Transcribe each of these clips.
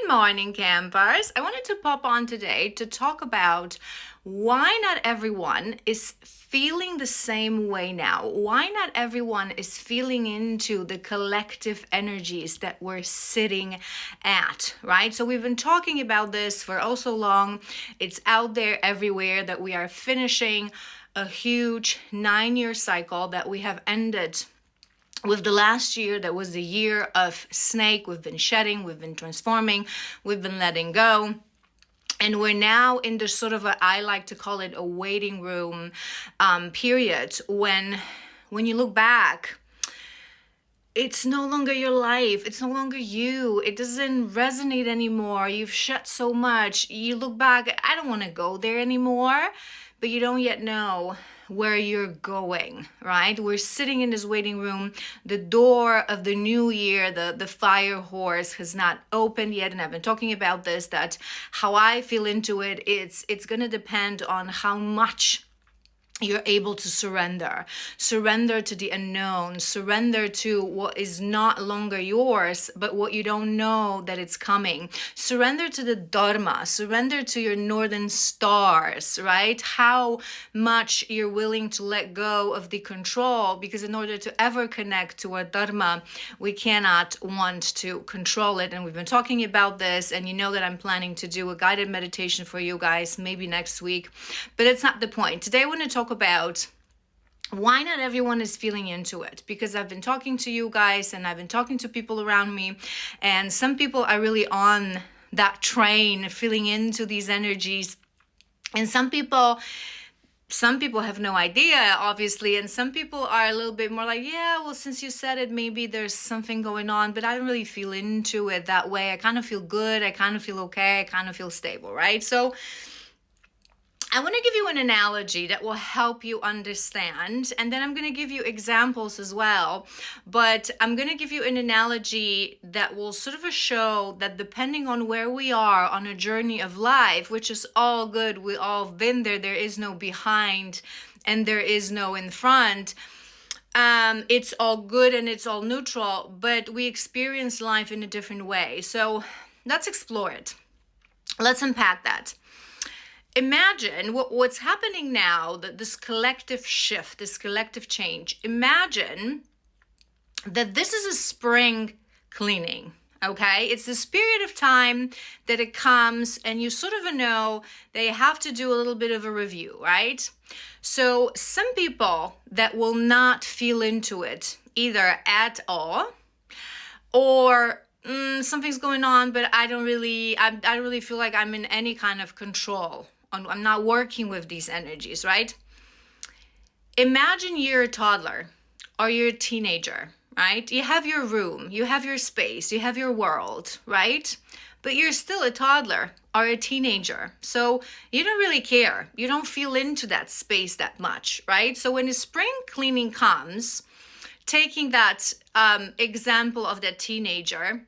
morning, campers. I wanted to pop on today to talk about why not everyone is feeling the same way now. Why not everyone is feeling into the collective energies that we're sitting at, right? So we've been talking about this for oh so long. It's out there everywhere that we are finishing a huge 9-year cycle that we have ended with the last year. That was the year of snake. We've been shedding, we've been transforming, we've been letting go. And we're now in the sort of I like to call it a waiting room period when you look back, it's no longer your life. It's no longer you. It doesn't resonate anymore. You've shed so much. You look back, I don't want to go there anymore, but you don't yet know where you're going, right? We're sitting in this waiting room. The door of the new year, the fire horse has not opened yet. And I've been talking about this, that how I feel into it, it's going to depend on how much you're able to surrender to the unknown, surrender to what is not longer yours, but what you don't know that it's coming. Surrender to the Dharma, surrender to your northern stars, right? How much you're willing to let go of the control, because in order to ever connect to our Dharma, we cannot want to control it. And we've been talking about this, and you know that I'm planning to do a guided meditation for you guys, maybe next week, but it's not the point. Today I want to talk about why not everyone is feeling into it, because I've been talking to you guys and I've been talking to people around me, and some people are really on that train, feeling into these energies, and some people have no idea, obviously, and some people are a little bit more like, yeah, well, since you said it, maybe there's something going on, but I don't really feel into it that way. I kind of feel good, I kind of feel okay, I kind of feel stable, right? So I want to give you an analogy that will help you understand, and then I'm going to give you examples as well, but I'm going to give you an analogy that will sort of show that depending on where we are on a journey of life, which is all good, we all been there, there is no behind and there is no in front, it's all good and it's all neutral, but we experience life in a different way. So let's explore it. Let's unpack that. Imagine what's happening now, that this collective shift, this collective change. Imagine that this is a spring cleaning, okay? It's this period of time that it comes and you sort of know they have to do a little bit of a review, right? So some people that will not feel into it either at all, or something's going on, but I don't really feel like I'm in any kind of control. I'm not working with these energies, right? Imagine you're a toddler or you're a teenager, right? You have your room, you have your space, you have your world, right? But you're still a toddler or a teenager. So you don't really care. You don't feel into that space that much, right? So when the spring cleaning comes, taking that example of that teenager,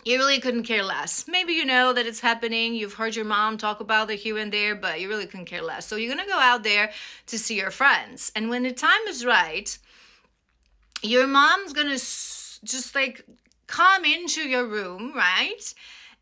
you really couldn't care less. Maybe you know that it's happening. You've heard your mom talk about it here and there, but you really couldn't care less. So you're going to go out there to see your friends. And when the time is right, your mom's going to just like come into your room, right?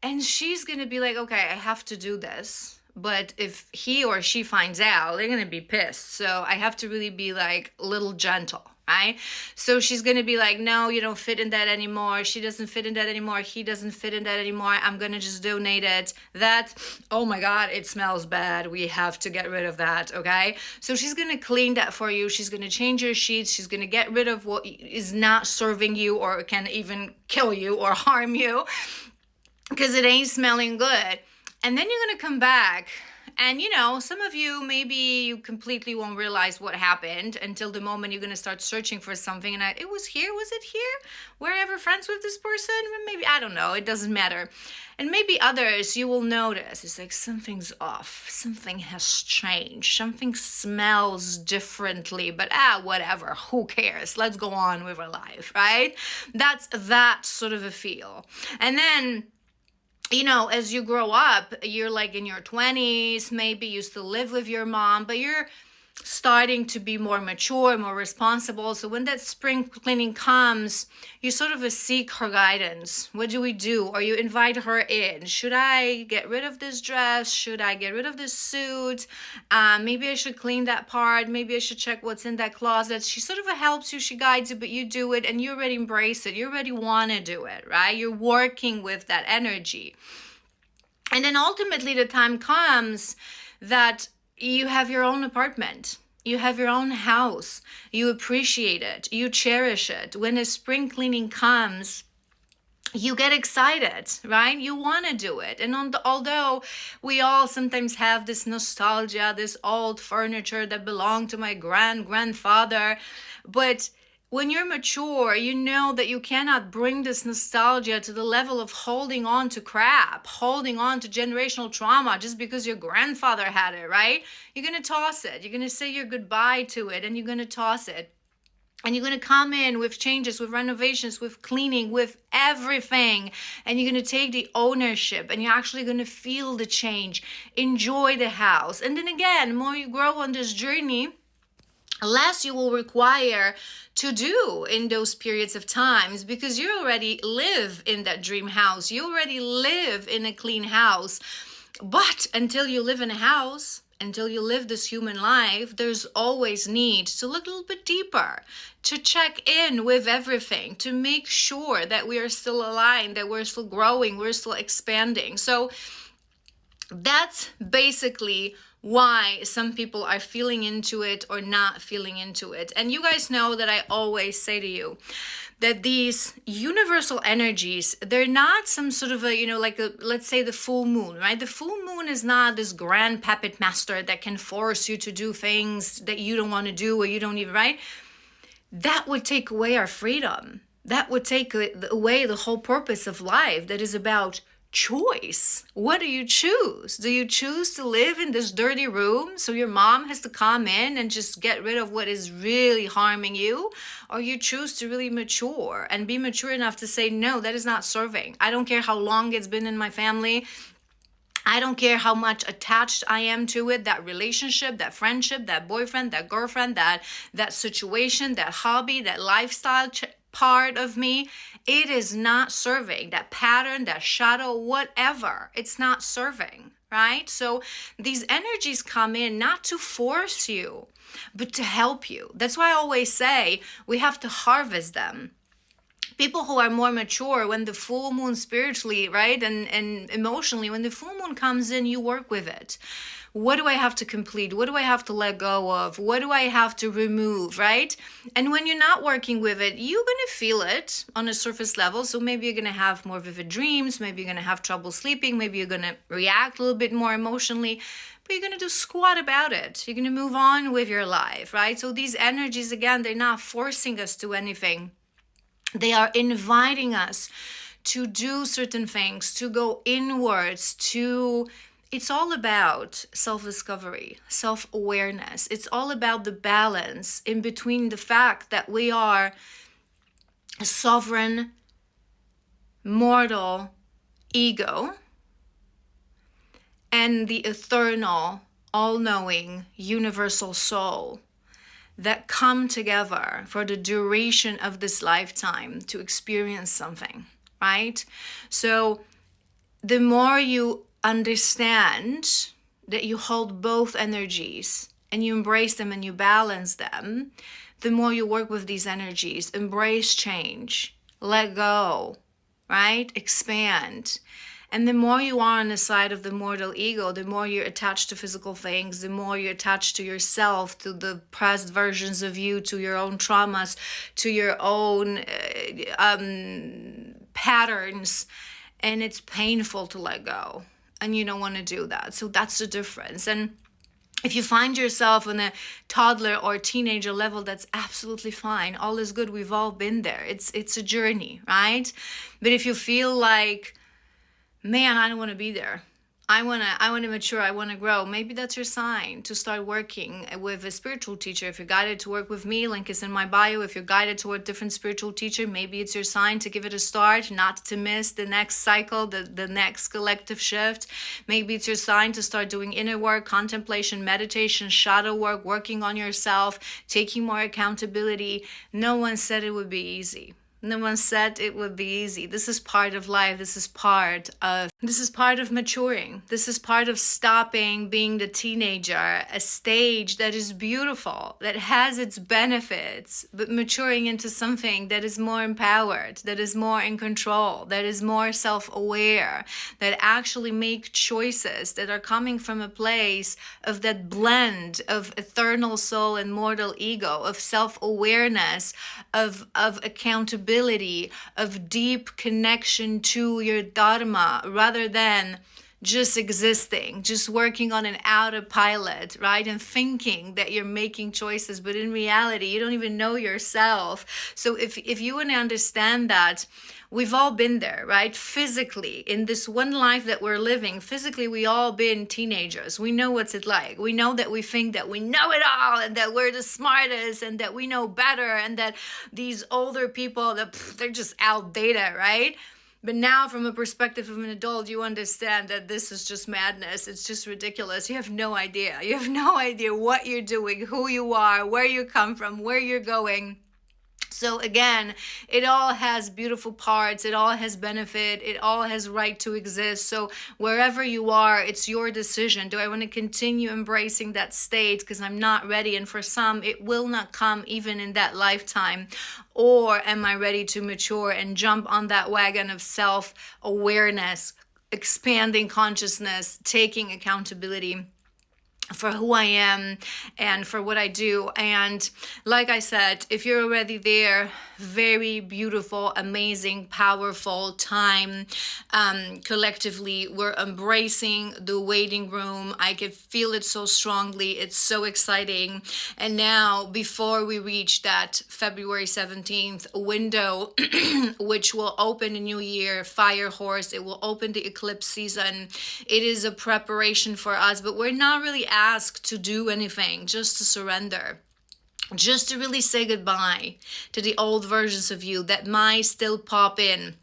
And she's going to be like, okay, I have to do this. But if he or she finds out, they're going to be pissed. So I have to really be like a little gentle, right? So she's going to be like, no, you don't fit in that anymore. She doesn't fit in that anymore. He doesn't fit in that anymore. I'm going to just donate it. That, oh my God, it smells bad. We have to get rid of that, okay? So she's going to clean that for you. She's going to change your sheets. She's going to get rid of what is not serving you or can even kill you or harm you because it ain't smelling good. And then you're going to come back. And, you know, some of you, maybe you completely won't realize what happened until the moment you're going to start searching for something. And it was here. Was it here? Were I ever friends with this person? Maybe, I don't know. It doesn't matter. And maybe others, you will notice. It's like something's off. Something has changed. Something smells differently. But whatever. Who cares? Let's go on with our life, right? That's that sort of a feel. And then, you know, as you grow up, you're like in your 20s, maybe you still live with your mom, but you're starting to be more mature, more responsible. So when that spring cleaning comes, you sort of seek her guidance. What do we do? Or you invite her in. Should I get rid of this dress? Should I get rid of this suit? Maybe I should clean that part. Maybe I should check what's in that closet. She sort of helps you, she guides you, but you do it and you already embrace it. You already want to do it, right? You're working with that energy. And then ultimately the time comes that you have your own apartment. You have your own house. You appreciate it. You cherish it. When a spring cleaning comes, you get excited, right? You want to do it. And although we all sometimes have this nostalgia, this old furniture that belonged to my grandfather, but when you're mature, you know that you cannot bring this nostalgia to the level of holding on to crap, holding on to generational trauma just because your grandfather had it, right? You're going to toss it. You're going to say your goodbye to it and you're going to toss it. And you're going to come in with changes, with renovations, with cleaning, with everything. And you're going to take the ownership and you're actually going to feel the change, enjoy the house. And then again, the more you grow on this journey, less you will require to do in those periods of times because you already live in that dream house. You already live in a clean house. But until you live in a house, until you live this human life, there's always need to look a little bit deeper, to check in with everything, to make sure that we are still aligned, that we're still growing, we're still expanding. So that's basically why some people are feeling into it or not feeling into it. And you guys know that I always say to you that these universal energies, they're not some sort of a, like let's say the full moon, right? The full moon is not this grand puppet master that can force you to do things that you don't want to do or you don't even, right? That would take away our freedom. That would take away the whole purpose of life that is about choice. What do you choose? Do you choose to live in this dirty room so your mom has to come in and just get rid of what is really harming you? Or you choose to really mature and be mature enough to say, no, that is not serving. I don't care how long it's been in my family. I don't care how much attached I am to it, that relationship, that friendship, that boyfriend, that girlfriend, that situation, that hobby, that lifestyle part of me. It is not serving. That pattern, that shadow, whatever, it's not serving, right? So these energies come in not to force you, but to help you. That's why I always say we have to harvest them. People who are more mature, when the full moon spiritually, right, and emotionally, when the full moon comes in, you work with it. What do I have to complete? What do I have to let go of? What do I have to remove, right? And when you're not working with it, you're going to feel it on a surface level. So maybe you're going to have more vivid dreams. Maybe you're going to have trouble sleeping. Maybe you're going to react a little bit more emotionally. But you're going to do squat about it. You're going to move on with your life, right? So these energies, again, they're not forcing us to anything. They are inviting us to do certain things, to go inwards, it's all about self-discovery, self-awareness. It's all about the balance in between the fact that we are a sovereign, mortal ego and the eternal, all-knowing, universal soul that come together for the duration of this lifetime to experience something, right? So the more you understand that you hold both energies and you embrace them and you balance them, the more you work with these energies, embrace change, let go, right? Expand. And the more you are on the side of the mortal ego, the more you're attached to physical things, the more you're attached to yourself, to the past versions of you, to your own traumas, to your own patterns. And it's painful to let go. And you don't want to do that. So that's the difference. And if you find yourself on a toddler or teenager level, that's absolutely fine. All is good. We've all been there. It's a journey, right? But if you feel like, man, I don't want to be there. I want to mature, I want to grow. Maybe that's your sign to start working with a spiritual teacher. If you're guided to work with me, link is in my bio. If you're guided to a different spiritual teacher, maybe it's your sign to give it a start, not to miss the next cycle, the next collective shift. Maybe it's your sign to start doing inner work, contemplation, meditation, shadow work, working on yourself, taking more accountability. No one said it would be easy. No one said it would be easy. This is part of life. This is part of maturing. This is part of stopping being the teenager, a stage that is beautiful, that has its benefits, but maturing into something that is more empowered, that is more in control, that is more self-aware, that actually make choices that are coming from a place of that blend of eternal soul and mortal ego, of self-awareness, of accountability, of deep connection to your dharma, rather than just existing, just working on an autopilot, right? And thinking that you're making choices, but in reality, you don't even know yourself. So if you want to understand that, we've all been there, right? Physically, in this one life that we're living, physically, we all been teenagers. We know what's it like. We know that we think that we know it all and that we're the smartest and that we know better and that these older people, they're just outdated, right? But now, from a perspective of an adult, you understand that this is just madness. It's just ridiculous. You have no idea. You have no idea what you're doing, who you are, where you come from, where you're going. So again, it all has beautiful parts, it all has benefit, it all has right to exist. So wherever you are, it's your decision. Do I want to continue embracing that state because I'm not ready? And for some, it will not come even in that lifetime. Or am I ready to mature and jump on that wagon of self-awareness, expanding consciousness, taking accountability for who I am and for what I do? And like I said, if you're already there, very beautiful, amazing, powerful time. Collectively, we're embracing the waiting room. I can feel it so strongly. It's so exciting. And now, before we reach that February 17th window, which will open the new year, Fire Horse, it will open the eclipse season. It is a preparation for us, but we're not really asked to do anything, just to surrender. Just to really say goodbye to the old versions of you that might still pop in.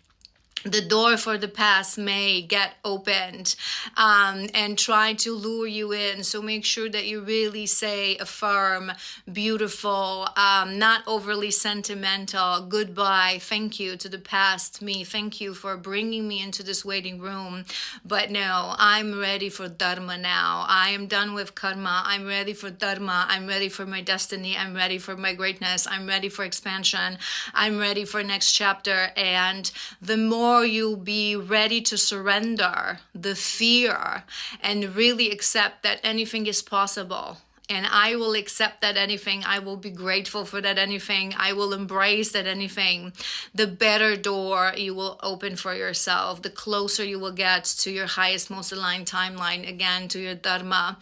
The door for the past may get opened and try to lure you in. So make sure that you really say a firm, beautiful, not overly sentimental goodbye. Thank you to the past me. Thank you for bringing me into this waiting room. But no, I'm ready for Dharma now. I am done with karma. I'm ready for Dharma. I'm ready for my destiny. I'm ready for my greatness. I'm ready for expansion. I'm ready for next chapter. And the more you'll be ready to surrender the fear and really accept that anything is possible. And I will accept that anything. I will be grateful for that anything. I will embrace that anything. The better door you will open for yourself, the closer you will get to your highest, most aligned timeline, again, to your Dharma.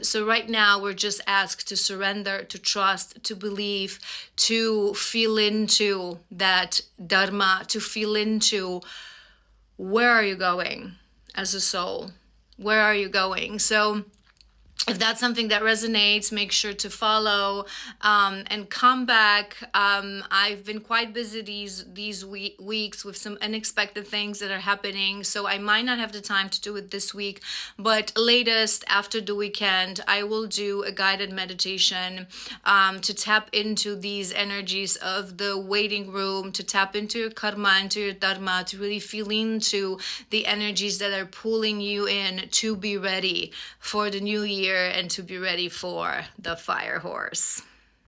So right now, we're just asked to surrender, to trust, to believe, to feel into that Dharma, to feel into where are you going as a soul? Where are you going? So if that's something that resonates, make sure to follow and come back. I've been quite busy these weeks with some unexpected things that are happening, so I might not have the time to do it this week, but latest after the weekend, I will do a guided meditation to tap into these energies of the waiting room, to tap into your karma, into your dharma, to really feel into the energies that are pulling you in to be ready for the new year and to be ready for the Fire Horse.